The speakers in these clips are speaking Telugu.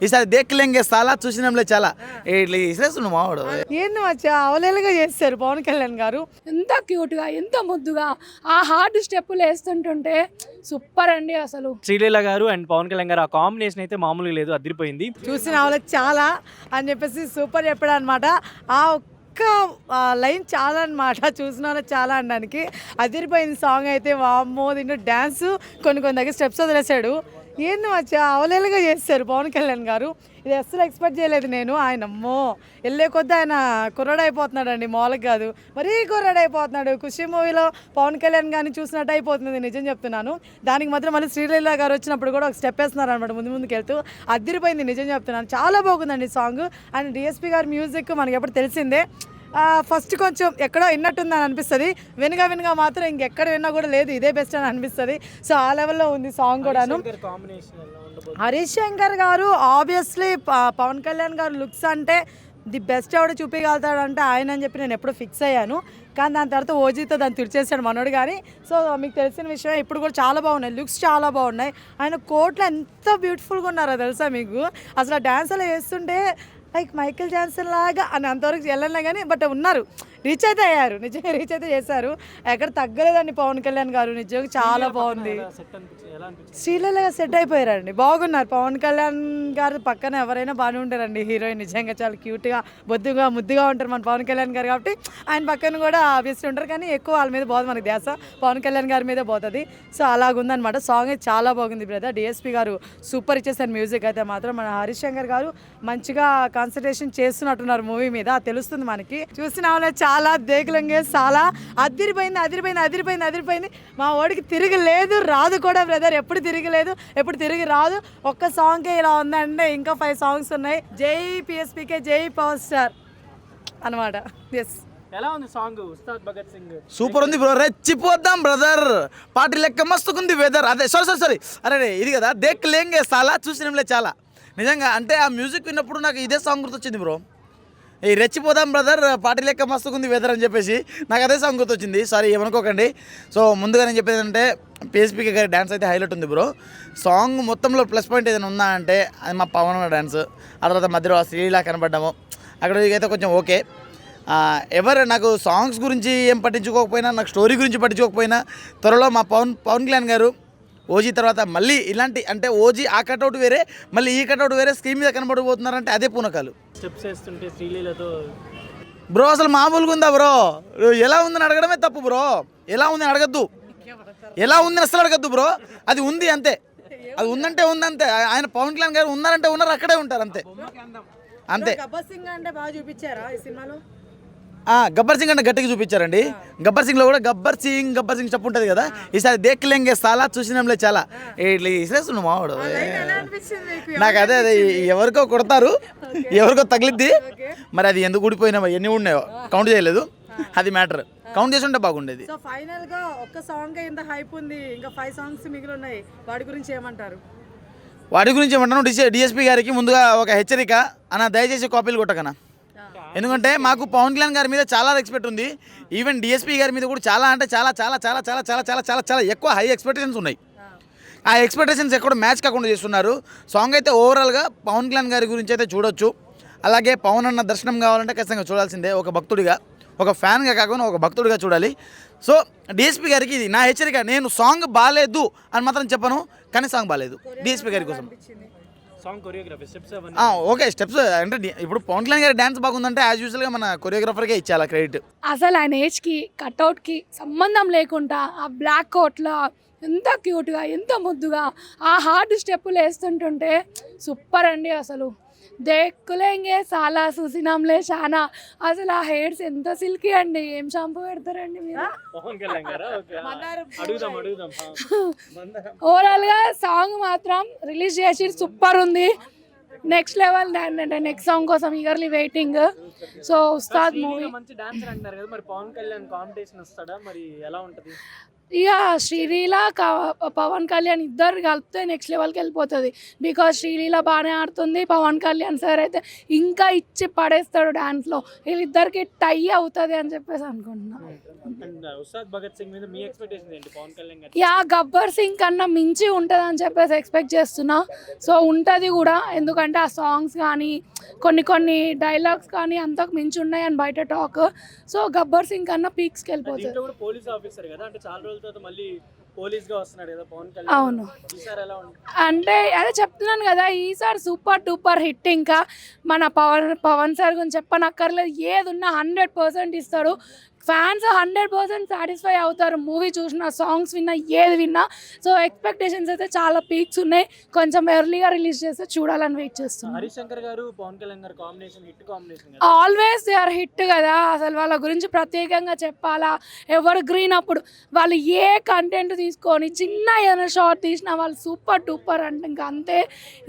ఈసారి దేక్లేంగే సాలా చూసినాంలే చాలా ఇట్లా ఇసేస్తున్నాడు మావాడు. ఏంది మచ్చా అవలేలుగా చేస్తారు పవన్ కళ్యాణ్ గారు. ఎంత క్యూట్గా ఎంత ముద్దుగా ఆ హార్డ్ స్టెప్పులు వేస్తుంటుంటే సూపర్ అండి. అసలు శ్రీలీల గారు అండ్ పవన్ కళ్యాణ్ గారు ఆ కాంబినేషన్ అయితే మామూలుగా లేదు, అదిరిపోయింది. చూసిన వాళ్ళకి చాలా అని చెప్పేసి సూపర్ చెప్పాడు అనమాట. ఆ ఒక్క లైన్ చాలా అనమాట, చూసిన వాళ్ళకి చాలా అనడానికి. అదిరిపోయింది సాంగ్ అయితే. వామ్మో దీంట్లో డ్యాన్స్ కొన్ని దగ్గర స్టెప్స్ వదిలేశాడు. ఏంది మచ్చా అవలేలుగా చేస్తారు పవన్ కళ్యాణ్ గారు. ఇది అస్సలు ఎక్స్పెక్ట్ చేయలేదు నేను. ఆయన అమ్మో వెళ్ళే కొద్దీ ఆయన కుర్రాడైపోతున్నాడు అండి, మామూలుగా కాదు మరీ కుర్రాడైపోతున్నాడు. ఖుషి మూవీలో పవన్ కళ్యాణ్ గారిని చూసినట్టు అయిపోతుంది, నిజం చెప్తున్నాను. దానికి మాత్రం మళ్ళీ శ్రీలీల గారు వచ్చినప్పుడు కూడా ఒక స్టెప్ వేస్తున్నారు అనమాట ముందుకు వెళ్తూ. అదిరిపోయింది, నిజం చెప్తున్నాను. చాలా బాగుందండి సాంగ్. అండ్ డిఎస్పీ గారి మ్యూజిక్ మనకి ఎప్పుడు తెలిసిందే. ఫస్ట్ కొంచెం ఎక్కడో విన్నట్టుందని అనిపిస్తుంది, వినగా మాత్రం ఇంకెక్కడ విన్నా కూడా లేదు ఇదే బెస్ట్ అని అనిపిస్తుంది. సో ఆ లెవెల్లో ఉంది సాంగ్ కూడాను. హరీష్ శంకర్ గారు ఆబ్వియస్లీ పవన్ కళ్యాణ్ గారు లుక్స్ అంటే ది బెస్ట్ ఎవడ చూపించగలుగుతాడంటే ఆయన అని చెప్పి నేను ఎప్పుడూ ఫిక్స్ అయ్యాను. కానీ దాని తర్వాత ఓజీతో దాన్ని తుడిచేసాడు మనోడు. కానీ సో మీకు తెలిసిన విషయం ఇప్పుడు కూడా చాలా బాగున్నాయి, లుక్స్ చాలా బాగున్నాయి. ఆయన కోట్లు ఎంత బ్యూటిఫుల్గా ఉన్నారో తెలుసా మీకు. అసలు ఆ డ్యాన్స్ అలా వేస్తుంటే లైక్ మైకేల్ జాన్సన్ లాగా అని అంతవరకు వెళ్ళలే కానీ బట్ ఉన్నారు, రీచ్ అయితే అయ్యారు, నిజంగా రీచ్ అయితే చేశారు. ఎక్కడ తగ్గలేదండి పవన్ కళ్యాణ్ గారు, నిజంగా చాలా బాగుంది. శ్రీలీలగా సెట్ అయిపోయారండి, బాగున్నారు. పవన్ కళ్యాణ్ గారు పక్కన ఎవరైనా బాగానే ఉంటారండి. హీరోయిన్ నిజంగా చాలా క్యూట్గా బొద్దుగా ముద్దుగా ఉంటారు మన పవన్ కళ్యాణ్ గారు కాబట్టి ఆయన పక్కన కూడా ఆబ్వియస్లీ ఉంటారు. కానీ ఎక్కువ వాళ్ళ మీద పోదు మనకి ధ్యాస, పవన్ కళ్యాణ్ గారి మీదే పోతుంది. సో అలాగుందనమాట. సాంగ్ అయితే చాలా బాగుంది బ్రదర్. డిఎస్పీ గారు సూపర్ ఇచ్చేసారు మ్యూజిక్ అయితే మాత్రం. మన హరీష్ శంకర్ గారు మంచిగా కాన్సన్ట్రేషన్ చేస్తున్నట్టున్నారు మూవీ మీద, తెలుస్తుంది మనకి. చూసిన వాళ్ళు చాలా దేకులంగే చాలా అదిరిపోయింది. మా వాడికి తిరిగి లేదు, రాదు కూడా బ్రదర్. ఎప్పుడు తిరగలేదు, ఎప్పుడు తిరిగి రాదు. ఒక్క సాంగ్కే ఇలా ఉందంటే ఇంకా 5 సాంగ్స్ ఉన్నాయి. జై పిఎస్పీకే, జై పవర్ స్టార్ అనమాట. ఎస్, ఎలా ఉంది సాంగ్ ఉస్తాద్ భగత్ సింగ్? సూపర్ ఉంది బ్రో, రెచ్చిపోద్దాం బ్రదర్. పార్టీ లెక్క మస్తుకుంది వెదర్. అదే సారీ అరే ఇది కదా దేక్లేంగే సాలా చూసినాంలే చాలా. నిజంగా అంటే ఆ మ్యూజిక్ విన్నప్పుడు నాకు ఇదే సాంగ్ గుర్తొచ్చింది బ్రో. ఈ రెచ్చిపోదాం బ్రదర్, పార్టీ లెక్క మస్తుకుంది వెదర్ అని చెప్పేసి నాకు అదే సాంగ్ గుర్తొచ్చింది. సారీ ఏమనుకోకండి. సో ముందుగా నేను చెప్పేది ఏంటంటే పిఎస్పీకే గారి డ్యాన్స్ అయితే హైలైట్ ఉంది బ్రో. సాంగ్ మొత్తంలో ప్లస్ పాయింట్ ఏదైనా ఉందా అంటే అది మా పవన్ డ్యాన్స్. ఆ తర్వాత మధ్యలో శ్రీలీల కనబడ్డాము, అక్కడ అయితే కొంచెం ఓకే. ఎవరు నాకు సాంగ్స్ గురించి ఏం పట్టించుకోకపోయినా, నాకు స్టోరీ గురించి పట్టించుకోకపోయినా, త్వరలో మా పవన్ కళ్యాణ్ గారు ఓజీ తర్వాత మళ్ళీ ఇలాంటి అంటే ఓజీ ఆ కట్అవుట్ వేరే, మళ్ళీ ఈ కట్అవుట్ వేరే స్క్రీన్ మీద కనబడిపోతున్నారంటే అదే పూనకాలు. స్టెప్స్ వేస్తుంటే శ్రీలీలతో బ్రో అసలు మామూలుగా ఉందా బ్రో? ఎలా ఉందని అడగడమే తప్పు బ్రో. ఎలా ఉందని అడగద్దు, ఎలా ఉందని అసలు అడగద్దు బ్రో. అది ఉంది అంతే, అది ఉందంటే ఉందంతే. ఆయన పవన్ కళ్యాణ్ గారు ఉన్నారంటే ఉన్నారు, అక్కడే ఉంటారు అంతే అంతే. గబ్బర్ సింగ్ అంటే బాగా చూపించారా ఈ సినిమాలో? గబ్బర్ సింగ్ అంటే గట్టిగా చూపించారండి. గబ్బర్ సింగ్లో కూడా గబ్బర్ సింగ్ చెప్పు ఉంటుంది కదా. ఈసారి దేక్లేంగే సాలా చూసినాంలే చాలా ఇట్లా ఇసేస్తున్నాడు మావాడు. నాకు అదే ఎవరికో కొడతారు, ఎవరికో తగిలిద్ది. మరి అది ఎందుకు ఊడిపోయినా ఎన్ని ఉన్నాయో కౌంట్ చేయలేదు, అది మ్యాటర్. కౌంట్ చేసి ఉంటే బాగుండేది. సో ఫైనల్ గా ఒక్క సాంగ్ ఇంత హైప్ ఉంది, ఇంకా 5 సాంగ్స్ మిగిలి ఉన్నాయి. వాటి గురించి ఏమంటారు? వాటి గురించి ఏమంటాను, డిఎస్పీ గారికి ముందుగా ఒక హెచ్చరిక అన్న, దయచేసి కాపీలు కొట్టకనా. ఎందుకంటే మాకు పవన్ కళ్యాణ్ గారి మీద చాలా రెస్పెక్ట్ ఉంది. ఈవెన్ డిఎస్పీ గారి మీద కూడా చాలా అంటే చాలా చాలా చాలా చాలా చాలా చాలా చాలా చాలా ఎక్కువ హై ఎక్స్పెక్టేషన్స్ ఉన్నాయి. ఆ ఎక్స్పెక్టేషన్స్ ఎక్కడ మ్యాచ్ కాకుండా చేస్తున్నారు. సాంగ్ అయితే ఓవరాల్గా పవన్ కళ్యాణ్ గారి గురించి అయితే చూడొచ్చు. అలాగే పవన్ అన్న దర్శనం కావాలంటే ఖచ్చితంగా చూడాల్సిందే. ఒక భక్తుడిగా, ఒక ఫ్యాన్గా కాకుండా ఒక భక్తుడిగా చూడాలి. సో డిఎస్పీ గారికి ఇది నా హెచ్చరిక. నేను సాంగ్ బాగాలేదు అని మాత్రం చెప్పను, కానీ సాంగ్ బాగాలేదు డిఎస్పీ గారి కోసం. Song choreography steps okay, steps అంటే ఇప్పుడు పవన్ కళ్యాణ్ గారి డ్యాన్స్ బాగుందంటే యాజ్ యూజువల్గా మన కొరియోగ్రాఫర్కే ఇచ్చేయాలి క్రెడిట్. అసలు ఆయన ఏజ్కి కట్అవుట్కి సంబంధం లేకుండా ఆ బ్లాక్ కోట్లో ఎంత క్యూట్గా ఎంత ముద్దుగా ఆ హార్డ్ స్టెప్పులు వేస్తుంటుంటే సూపర్ అండి. అసలు దేక్కులేంగే చాలా చూసినాంలే చాలా. అసలు ఆ హెయిర్స్ ఎంత సిల్కీ అండి. ఏం షాంపూ పెడతారండి మీరు? పవన్ కళ్యాణ్ గారు అడుగుదాం. ఓవరాల్ గా సాంగ్ మాత్రం రిలీజ్ చేసి సూపర్ ఉంది, నెక్స్ట్ లెవెల్. నెక్స్ట్ సాంగ్ కోసం eagerly waiting. So Ustaad movie మంచి డాన్సర్ అంటారు కదా, మరి పవన్ కళ్యాణ్ కాంపిటీషన్ వస్తాడా, మరి ఎలా ఉంటది? ఇక శ్రీలీల పవన్ కళ్యాణ్ ఇద్దరు కలిపితే నెక్స్ట్ లెవెల్కి వెళ్ళిపోతుంది. బికాజ్ శ్రీలీల బాగానే ఆడుతుంది, పవన్ కళ్యాణ్ సార్ అయితే ఇంకా ఇచ్చి పడేస్తాడు డాన్స్లో. వీళ్ళిద్దరికి టై అవుతుంది అని చెప్పేసి అనుకుంటున్నాను. అండ్ ఉస్తాద్ భగత్ సింగ్ మీద మీ ఎక్స్పెక్టేషన్స్ ఏంటి పవన్ కళ్యాణ్ గారు? యా గబ్బర్ సింగ్ కన్నా మించి ఉంటుంది అని చెప్పేసి ఎక్స్పెక్ట్ చేస్తున్నా. సో ఉంటుంది కూడా, ఎందుకంటే ఆ సాంగ్స్ కానీ కొన్ని డైలాగ్స్ కానీ అంతకు మించి ఉన్నాయి అని బయట టాక్. సో గబ్బర్ సింగ్ కన్నా పీక్స్కి వెళ్ళిపోతుంది. దీంట్లో కూడా పోలీస్ ఆఫీసర్ కదా, అంటే చాలా రోజుల తర్వాత మళ్ళీ పోలీస్ గా వస్తున్నాడు కదా పవన్ కళ్యాణ్. అవును. ఈసారి ఎలా ఉంటుంది? అంటే అదే చెప్తున్నాను కదా, ఈసారి సూపర్ డూపర్ హిట్. ఇంకా మన పవన్ సార్ గురించి చెప్పనక్కర్లేదు, ఏది ఉన్నా 100% ఇస్తాడు. ఫ్యాన్స్ 100% సాటిస్ఫై అవుతారు మూవీ చూసిన, సాంగ్స్ విన్నా, ఏది విన్నా. సో ఎక్స్పెక్టేషన్స్ అయితే చాలా పీక్స్ ఉన్నాయి. కొంచెం ఎర్లీగా రిలీజ్ చేస్తే చూడాలని వెయిట్ చేస్తున్నాను. హరిశంకర్ గారు పవన్ కళ్యాణ్ గారు combination hit combination. Always they are hit కదా, అసలు వాళ్ళ గురించి ప్రత్యేకంగా చెప్పాలా? ఎవరు గ్రీన్ అప్పుడు వాళ్ళు ఏ కంటెంట్ తీసుకొని చిన్న ఏదైనా షార్ట్ తీసినా వాళ్ళు సూపర్ డూపర్ అంటే ఇంకా అంతే.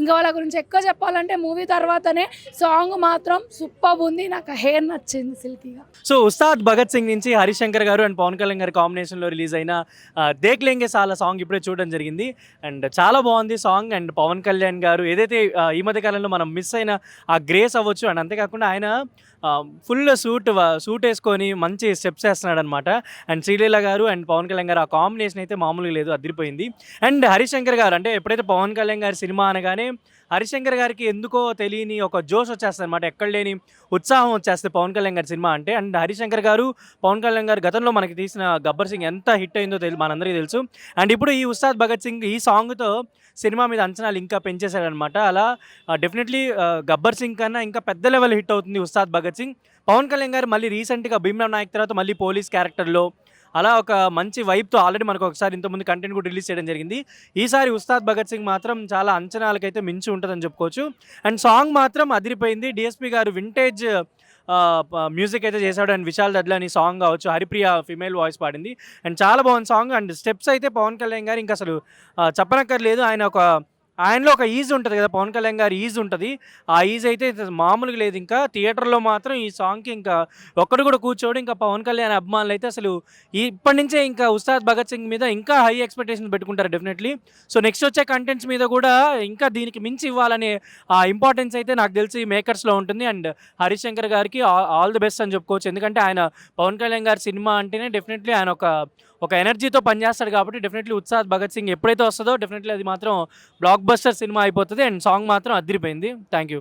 ఇంకా వాళ్ళ గురించి ఎక్కువ చెప్పాలంటే మూవీ తర్వాతనే. సాంగ్ మాత్రం సూపర్ ఉంది, నాకు హెయిర్ నచ్చింది సిల్కీగా. సో ఉస్తాద్ భగత్ సింగ్ నుంచి హరిశంకర్ గారు అండ్ పవన్ కళ్యాణ్ గారి కాంబినేషన్లో రిలీజ్ అయిన దేక్ లేంగే సాలా సాంగ్ ఇప్పుడే చూడడం జరిగింది. అండ్ చాలా బాగుంది సాంగ్. అండ్ పవన్ కళ్యాణ్ గారు ఏదైతే ఈ మధ్య కాలంలో మనం మిస్ అయిన ఆ గ్రేస్ అవ్వచ్చు, అండ్ అంతేకాకుండా ఆయన ఫుల్ సూట్ వేసుకొని మంచి స్టెప్స్ వేస్తున్నాడు అనమాట. అండ్ శ్రీలీల గారు అండ్ పవన్ కళ్యాణ్ గారు ఆ కాంబినేషన్ అయితే మామూలుగా లేదు, అదిరిపోయింది. అండ్ హరిశంకర్ గారు అంటే ఎప్పుడైతే పవన్ కళ్యాణ్ గారి సినిమా అనగానే హరిశంకర్ గారికి ఎందుకో తెలియని ఒక జోష్ వచ్చేస్తుంది అనమాట, ఎక్కడ లేని ఉత్సాహం వచ్చేస్తుంది పవన్ కళ్యాణ్ గారి సినిమా అంటే. అండ్ హరిశంకర్ గారు పవన్ కళ్యాణ్ గారు గతంలో మనకి తీసిన గబ్బర్ సింగ్ ఎంత హిట్ అయిందో మనందరికీ తెలుసు. అండ్ ఇప్పుడు ఈ ఉస్తాద్ భగత్ సింగ్ ఈ సాంగ్తో సినిమా మీద అంచనాలు ఇంకా పెంచేశాడనమాట. అలా డెఫినెట్లీ గబ్బర్ సింగ్ కన్నా ఇంకా పెద్ద లెవెల్ హిట్ అవుతుంది ఉస్తాద్ భగత్ సింగ్. పవన్ కళ్యాణ్ గారు మళ్ళీ రీసెంట్గా భీమ్రావ్ నాయక్ తర్వాత మళ్ళీ పోలీస్ క్యారెక్టర్లో అలా ఒక మంచి వైబ్తో ఆల్రెడీ మనకు ఒకసారి ఇంతకుముందు కంటెంట్ కూడా రిలీజ్ చేయడం జరిగింది. ఈసారి ఉస్తాద్ భగత్ సింగ్ మాత్రం చాలా అంచనాలకైతే మించి ఉంటుందని చెప్పుకోవచ్చు. అండ్ సాంగ్ మాత్రం అదిరిపోయింది. డిఎస్పి గారు వింటేజ్ మ్యూజిక్ అయితే చేశాడు. అండ్ విశాల్ దద్లాని సాంగ్ కావచ్చు, హరిప్రియ ఫిమేల్ వాయిస్ పాడింది. అండ్ చాలా బాగుంది సాంగ్. అండ్ స్టెప్స్ అయితే పవన్ కళ్యాణ్ గారు ఇంకా అసలు చెప్పనక్కర్లేదు. ఆయనలో ఒక ఈజ్ ఉంటుంది కదా, పవన్ కళ్యాణ్ గారి ఈజ్ ఉంటుంది. ఆ ఈజ్ అయితే మామూలుగా లేదు. ఇంకా థియేటర్లో మాత్రం ఈ సాంగ్కి ఇంకా ఒక్కడు కూడా కూర్చోడు. ఇంకా పవన్ కళ్యాణ్ అభిమానులు అయితే అసలు ఇప్పటి నుంచే ఇంకా ఉస్తాద్ భగత్ సింగ్ మీద ఇంకా హై ఎక్స్పెక్టేషన్ పెట్టుకుంటారు డెఫినెట్లీ. సో నెక్స్ట్ వచ్చే కంటెంట్స్ మీద కూడా ఇంకా దీనికి మించి ఇవ్వాలనే ఆ ఇంపార్టెన్స్ అయితే నాకు తెలిసి మేకర్స్లో ఉంటుంది. అండ్ హరిశంకర్ గారికి ఆల్ ది బెస్ట్ అని చెప్పుకోవచ్చు. ఎందుకంటే ఆయన పవన్ కళ్యాణ్ గారి సినిమా అంటేనే డెఫినెట్లీ ఆయన ఒక ఎనర్జీతో పనిచేస్తాడు కాబట్టి డెఫినెట్లీ ఉత్సాద్ భగత్ సింగ్ ఎప్పుడైతే వస్తుందో డెఫినెట్లీ అది మాత్రం బ్లాక్ బస్టర్ సినిమా అయిపోతుంది. అండ్ సాంగ్ మాత్రం అదిరిపోయింది. Thank you.